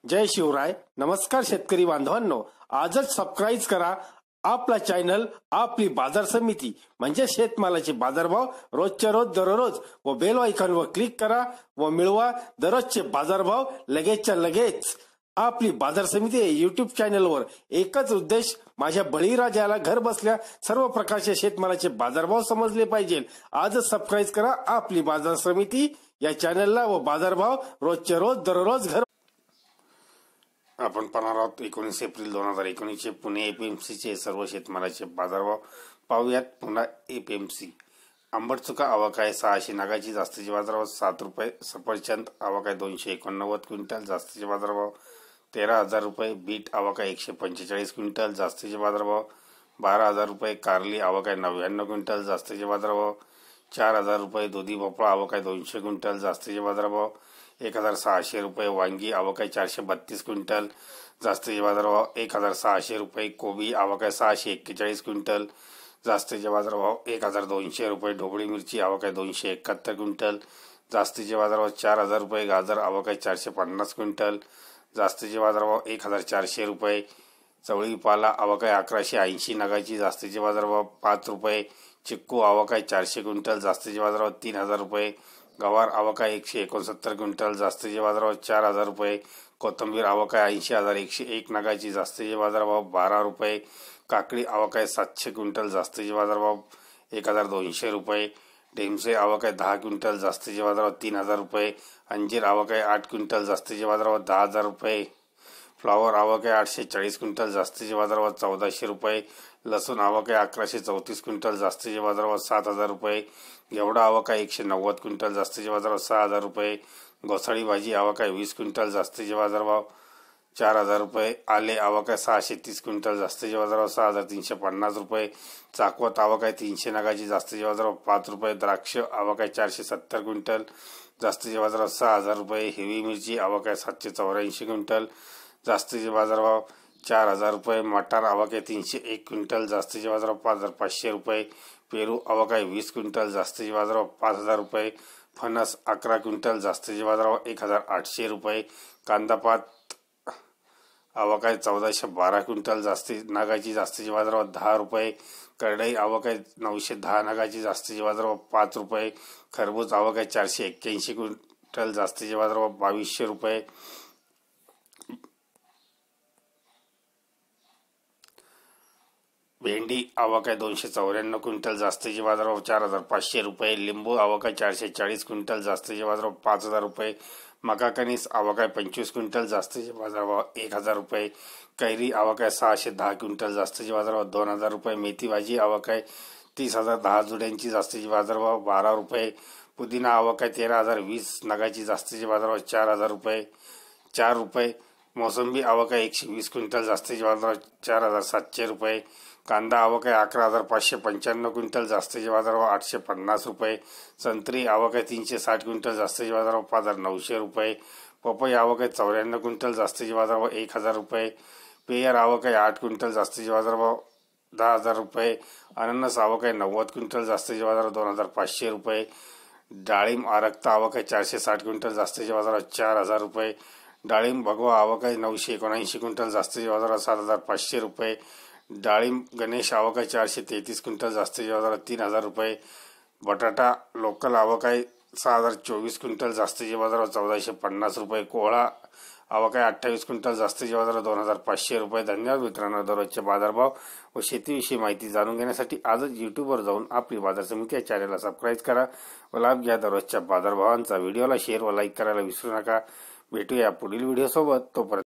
जय शिवराय. नमस्कार शेतकरी बांधवांनो, आजच सबस्क्राईब करा आपला चॅनल आपली बाजार समिती म्हणजे शेतमालाचे बाजारभाव रोजच्या रोज दररोज व बेल आयकॉनवर क्लिक करा व मिळवा दररोजचे बाजारभाव लगेचच्या लगेच. आपली बाजार समिती युट्यूब चॅनलवर एकच उद्देश, माझ्या बळीराजाला घर बसल्या सर्व प्रकारचे शेतमालाचे बाजारभाव समजले पाहिजे. आजच सबस्क्राईब करा आपली बाजार समिती या चॅनलला व बाजारभाव रोजच्या रोज दररोज घर. आपण पाहणार आहोत 19 एप्रिल 2019 पुणे एपीएमसीचे सर्व शेतमालाचे बाजारभाव पाहूयात. पुन्हा एपीएमसी आंबटचुका आवक आहे 600, नागाची जास्तीचे बाजारभाव 7 रुपये. सफरचंद आवक आहे 289 क्विंटल, जास्तीचे बाजारभाव 13,000 रुपये. बीट आवक आहे 145 क्विंटल, जास्तीचे बाजारभाव 12,000 रुपये. कारली आवक आहे 99 क्विंटल, जास्तीचे बाजारभाव 4,000 रुपये. दुधी भोपळा आवक आहे 200 क्विंटल, जास्तीचे बाजारभाव 1,600 रुपये. वांगी आवक आहे 432 क्विंटल, जास्तीचे बाजारभाव 1,600 रुपये. कोबी आवक आहे 641 क्विंटल, जास्तीचे बाजारभाव 1,200 रुपये. ढोबळी मिरची आवक आहे 271 क्विंटल, जास्तीचे बाजारभाव 4,000 रुपये. गाजर आवक आहे 450 क्विंटल, जास्तीचे बाजारभाव 1,400 रुपये. चवळी पाला आवक आहे 1180, नगाची जास्तीचे बाजारभाव 5 रुपये. चिक्कू आवक आहे 400 क्विंटल, जास्तीचे बाजारभाव 3,000 रुपये. गवार आवक आहे 169 क्विंटल, जास्तीचे बाजारभाव 4,000 रुपये. कोथिंबीर आवक आहे 80,101, नगाची जास्तीचे बाजारभाव 12 रुपये. काकडी आवक आहे 700 क्विंटल, जास्तीचे बाजारभाव 1,200 रुपये. ढेमसे आवक आहे 10 क्विंटल, जास्तीचे बाजारभाव 3,000 रुपये. अंजीर आवक आहे 8 क्विंटल, जास्तीचे बाजारभाव 10,000 रुपये. फ्लावर आवक आहे 840 क्विंटल, जास्तीचे बाजारभाव 1,400 रुपये. लसूण आवक आहे 1,134 क्विंटल, जास्तीचे बाजारभाव 7,000 रुपये. घेवडा आवक आहे 190 क्विंटल, जास्तीचे बाजारभाव 6,000 रुपये. घोसाळी भाजी आवक आहे 20 क्विंटल, जास्तीचे बाजारभाव 4,000 रुपये. आले आवक आहे 630 क्विंटल, जास्तीचे बाजारभाव 6,350 रुपये. चाकवत आवक आहे 300 नगाची, जास्तीचे बाजारभाव 5 रुपये. द्राक्ष आवक आहे 470 क्विंटल, जास्तीचे बाजारभाव 6,000 रुपये. हिरवी मिरची आवक आहे 784 क्विंटल, जास्तीचे बाजारभाव 4,000 रुपये. मटार आवक आहे 301 क्विंटल, जास्तीचे बाजारभाव 5,500 रुपये. पेरू आवक आहे 20 क्विंटल, जास्तीचे बाजारभाव 5,000 रुपये. फणस 11 क्विंटल, जास्तीचे बाजारभाव 1,800 रुपये. कांदापात आवक आहे 1,412 क्विंटल, नागाची जास्तीचे बाजारभाव 10 रुपये. करडई आवक आहे 910, नागाची जास्तीचे बाजारभाव 5 रुपये. खरबूज आवक आहे 481 क्विंटल, जास्तीचे बाजारभाव 2,200 रुपये. भेंडी आवक आहे 294 क्विंटल, जास्तीचे बाजारभाव 4,500 रुपये. लिंबू आवक आहे 440 क्विंटल, जास्तीचे बाजारभाव 5,000 रुपये. मका कणीस आवक आहे 25 क्विंटल, जास्तीचे बाजारभाव 1,000 रुपये. कैरी आवक आहे 610 क्विंटल, जास्तीचे बाजारभाव 2,000 रुपये. मेथी भाजी आवक आहे 30,000 10 जुड्यांची, जास्तीचे बाजारभाव 12 रुपये. पुदिना आवक आहे 13,020, नगाची जास्तीचे बाजारभाव 4,000 रुपये 4 रुपये. मोसंबी आवक आहे 120 क्विंटल, जास्तीचे बाजारभाव 4,700 रुपये. कांदा आवक आहे 11,595 क्विंटल, जास्तीचे बाजारभाव 850 रुपये. संत्री आवक आहे 360 क्विंटल, जास्तीचे बाजारभाव 5,900 रुपये. पपई आवक आहे 94 क्विंटल, जास्तीचे बाजारभाव 1,000 रुपये. पेयर आवक आहे 8 क्विंटल, जास्तीचे बाजारभाव 10,000 रुपये. अननस आवक आहे 90 क्विंटल, जास्तीचे बाजारभाव 2,500 रुपये. डाळिंब आरक्ता आवक आहे 460 क्विंटल, जास्तीचे बाजारभाव 4,000 रुपये. डाळिंब भगवा आवक आहे 979 क्विंटल, जास्तीचे बाजारभाव 7,500 रुपये. डाळिंब गणेश आवक आहे 433 क्विंटल, जास्तीचे बाजारभाव 3,000 रुपये. बटाटा लोकल आवक आहे 6,024 क्विंटल, जास्तीचे बाजारभाव 1,450 रुपये. कोहळा आवक आहे 28 क्विंटल, जास्तीचे बाजारभाव 2,500 रुपये. धन्यवाद मित्रांनो. दररोजचे बाजारभाव व शेतीविषयी माहिती जाणून घेण्यासाठी आजच यूट्यूबवर जाऊन आपली बाजार समिती या चॅनलला सबस्क्राईब करा व लाभ घ्या दररोजच्या बाजारभावांचा. व्हिडिओला शेअर व लाईक करायला विसरू नका. भेटूया पुढील व्हिडिओ सोबत. तोपर्यंत